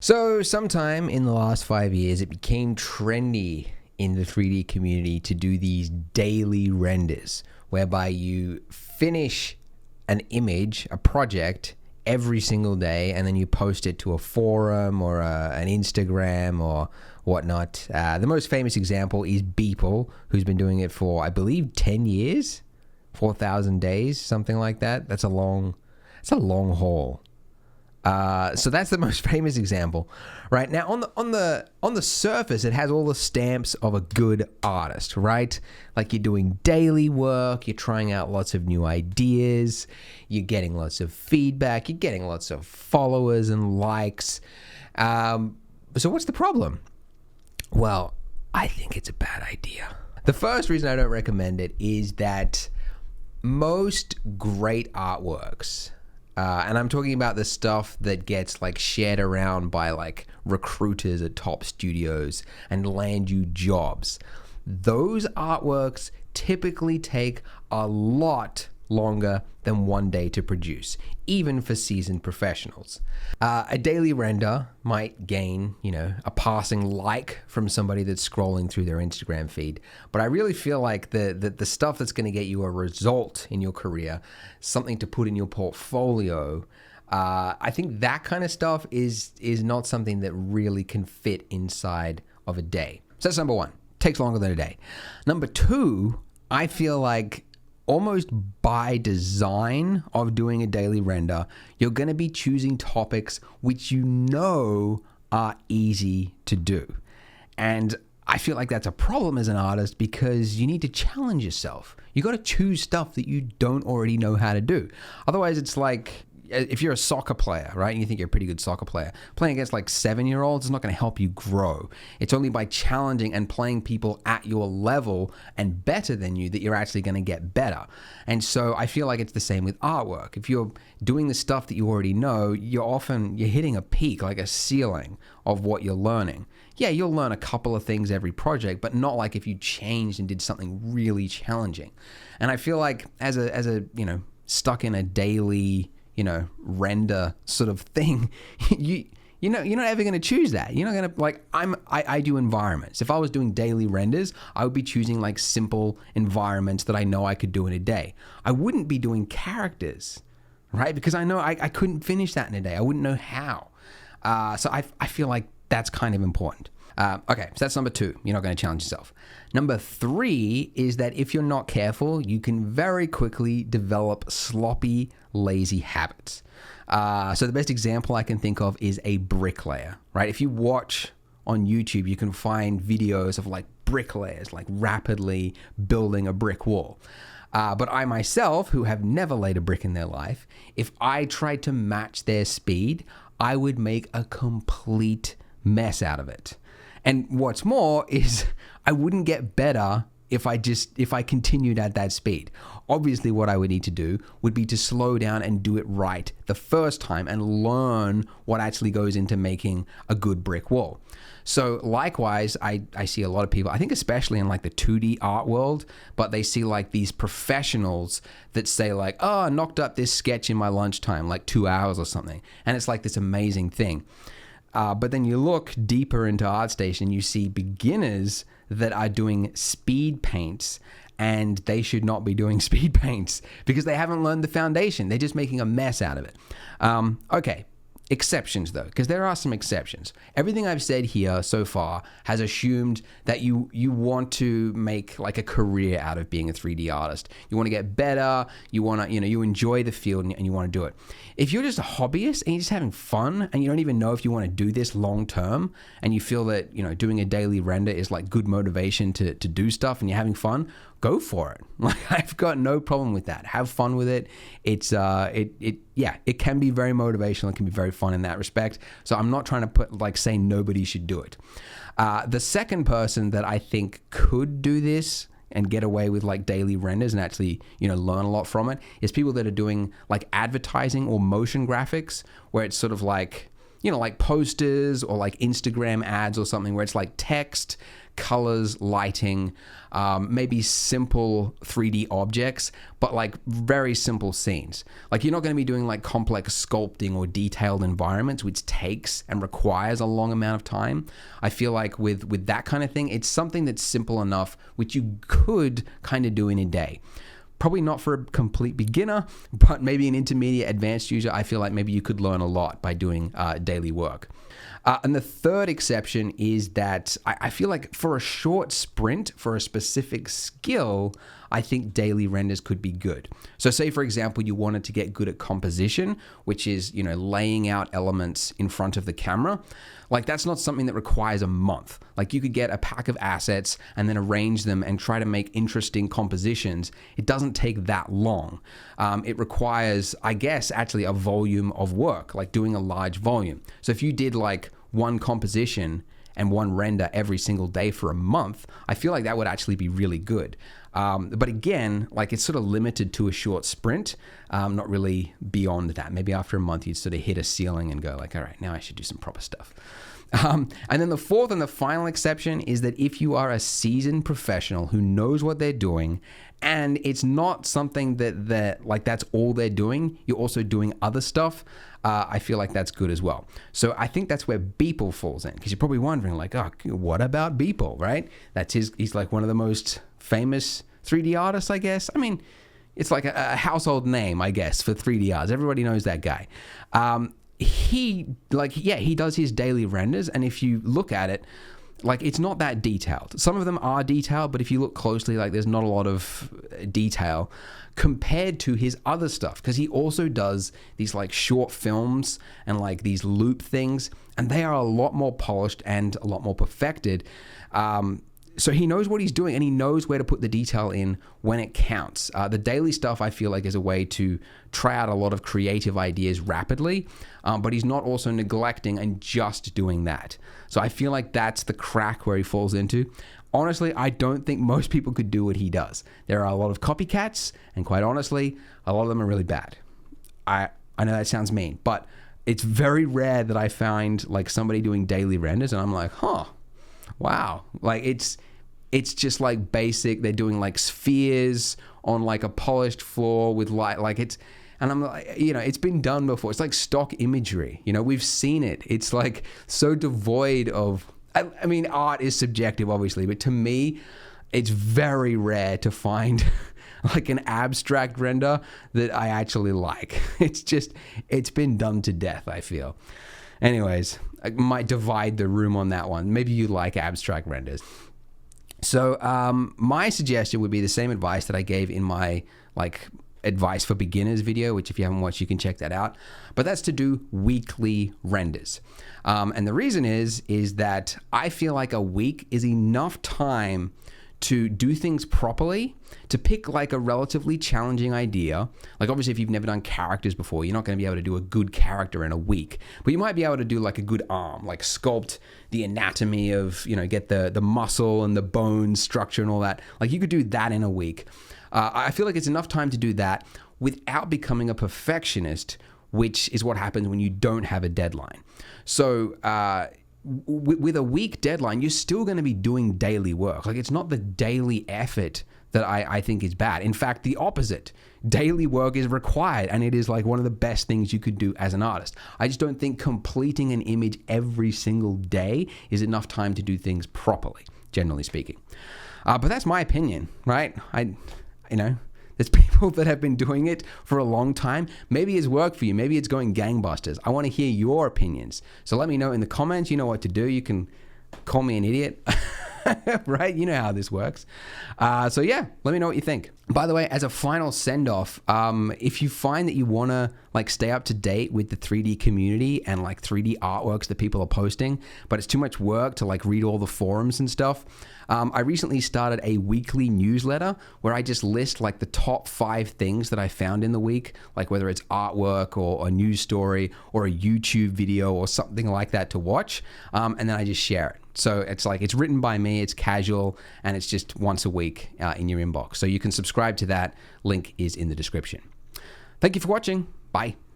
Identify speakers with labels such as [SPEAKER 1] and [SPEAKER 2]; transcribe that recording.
[SPEAKER 1] So, sometime in the last 5 years, it became trendy in the 3D community to do these daily renders, whereby you finish an image, a project, every single day, and then you post it to a forum or an Instagram or whatnot. The most famous example is Beeple, who's been doing it for, I believe, 10 years, 4,000 days, something like that. That's a long haul. So that's the most famous example, right? Now, on the surface, it has all the stamps of a good artist, right? Like you're doing daily work, you're trying out lots of new ideas, you're getting lots of feedback, you're getting lots of followers and likes. So what's the problem? Well, I think it's a bad idea. The first reason I don't recommend it is that most great artworks, and I'm talking about the stuff that gets like shared around by like recruiters at top studios and land you jobs. Those artworks typically take a lot longer than one day to produce, even for seasoned professionals. A daily render might gain, a passing like from somebody that's scrolling through their Instagram feed. But I really feel like the stuff that's going to get you a result in your career, something to put in your portfolio, I think that kind of stuff is not something that really can fit inside of a day. So that's number one. Takes longer than a day. Number two, I feel like almost by design of doing a daily render, you're going to be choosing topics which are easy to do. And I feel like that's a problem as an artist because you need to challenge yourself. You got to choose stuff that you don't already know how to do. Otherwise, it's like if you're a soccer player, right, and you think you're a pretty good soccer player, playing against like 7-year-olds is not going to help you grow. It's only by challenging and playing people at your level and better than you that you're actually going to get better. And so I feel like it's the same with artwork. If you're doing the stuff that you already know, you're hitting a peak, like a ceiling of what you're learning. Yeah, you'll learn a couple of things every project, but not like if you changed and did something really challenging. And I feel like as a stuck in a daily render sort of thing, you're not ever going to choose that. You're not going to I do environments. If I was doing daily renders, I would be choosing like simple environments that I know I could do in a day. I wouldn't be doing characters, right? Because I know I couldn't finish that in a day. I wouldn't know how. So I feel like that's kind of important. Okay, so that's number two. You're not going to challenge yourself. Number three is that if you're not careful, you can very quickly develop sloppy, lazy habits. So the best example I can think of is a bricklayer, right? If you watch on YouTube, you can find videos of like bricklayers, like rapidly building a brick wall. But I myself, who have never laid a brick in their life, if I tried to match their speed, I would make a complete mess out of it. And what's more is I wouldn't get better if I continued at that speed. Obviously, what I would need to do would be to slow down and do it right the first time and learn what actually goes into making a good brick wall. So likewise, I see a lot of people, I think especially in like the 2D art world, but they see like these professionals that say like, oh, I knocked up this sketch in my lunchtime, like 2 hours or something. And it's like this amazing thing. But then you look deeper into ArtStation, you see beginners that are doing speed paints, and they should not be doing speed paints because they haven't learned the foundation. They're just making a mess out of it. Okay. Exceptions though, because there are some exceptions. Everything I've said here so far has assumed that you want to make like a career out of being a 3D artist. You want to get better, you want to, you enjoy the field and you want to do it. If you're just a hobbyist and you're just having fun and you don't even know if you want to do this long term and you feel that, doing a daily render is like good motivation to do stuff and you're having fun, go for it. Like I've got no problem with that. Have fun with it. It's it can be very motivational. It can be very fun in that respect. So I'm not trying to say nobody should do it. The second person that I think could do this and get away with like daily renders and actually, learn a lot from it is people that are doing like advertising or motion graphics, where it's sort of like like posters or like Instagram ads or something where it's like text, colors, lighting, maybe simple 3D objects, but like very simple scenes. Like you're not going to be doing like complex sculpting or detailed environments, which takes and requires a long amount of time. I feel like with that kind of thing, it's something that's simple enough, which you could kind of do in a day. Probably not for a complete beginner, but maybe an intermediate advanced user. I feel like maybe you could learn a lot by doing daily work. And the third exception is that I feel like for a short sprint, for a specific skill, I think daily renders could be good. So say, for example, you wanted to get good at composition, which is, laying out elements in front of the camera. Like that's not something that requires a month. Like you could get a pack of assets and then arrange them and try to make interesting compositions. It doesn't take that long. It requires, I guess, actually a volume of work, like doing a large volume. So if you did like one composition and one render every single day for a month, I feel like that would actually be really good. But again, like it's sort of limited to a short sprint, not really beyond that. Maybe after a month, you'd sort of hit a ceiling and go like, all right, now I should do some proper stuff. And then the fourth and the final exception is that if you are a seasoned professional who knows what they're doing, and it's not something that like that's all they're doing, you're also doing other stuff, I feel like that's good as well. So I think that's where Beeple falls in, because you're probably wondering like, oh, what about Beeple, right? He's like one of the most famous 3D artists, I guess. I mean, it's like a household name, I guess, for 3D artists. Everybody knows that guy. He does his daily renders, and if you look at it, like it's not that detailed. Some of them are detailed, but if you look closely, like there's not a lot of detail compared to his other stuff, because he also does these like short films and like these loop things, and they are a lot more polished and a lot more perfected. So he knows what he's doing, and he knows where to put the detail in when it counts. The daily stuff, I feel like, is a way to try out a lot of creative ideas rapidly, but he's not also neglecting and just doing that. So I feel like that's the crack where he falls into. Honestly, I don't think most people could do what he does. There are a lot of copycats, and quite honestly, a lot of them are really bad. I know that sounds mean, but it's very rare that I find like somebody doing daily renders, and I'm like, wow. Like it's just like basic. They're doing like spheres on like a polished floor with light, like it's, and I'm like, it's been done before. It's like stock imagery. We've seen it. It's like so devoid of, I mean, art is subjective, obviously, but to me, it's very rare to find like an abstract render that I actually like. It's been done to death, I feel. Anyways, I might divide the room on that one. Maybe you like abstract renders. So my suggestion would be the same advice that I gave in my like advice for beginners video, which if you haven't watched, you can check that out. But that's to do weekly renders. And the reason is that I feel like a week is enough time to do things properly, to pick like a relatively challenging idea. Like obviously if you've never done characters before, you're not going to be able to do a good character in a week, but you might be able to do like a good arm, like sculpt the anatomy of, get the muscle and the bone structure and all that. Like you could do that in a week. I feel like it's enough time to do that without becoming a perfectionist, which is what happens when you don't have a deadline. So, with a week deadline, you're still going to be doing daily work. Like it's not the daily effort that I think is bad. In fact, the opposite. Daily work is required, and it is like one of the best things you could do as an artist. I just don't think completing an image every single day is enough time to do things properly, generally speaking. But that's my opinion, right? There's people that have been doing it for a long time. Maybe it's worked for you. Maybe it's going gangbusters. I want to hear your opinions. So let me know in the comments. You know what to do. You can call me an idiot, right? You know how this works. So yeah, let me know what you think. By the way, as a final send-off, if you find that you want to like stay up to date with the 3D community and like 3D artworks that people are posting, but it's too much work to like read all the forums and stuff, I recently started a weekly newsletter where I just list like the top 5 things that I found in the week, like whether it's artwork or a news story or a YouTube video or something like that to watch, and then I just share it. So it's like, it's written by me, it's casual, and it's just once a week in your inbox. So you can subscribe to that. Link is in the description. Thank you for watching. Bye.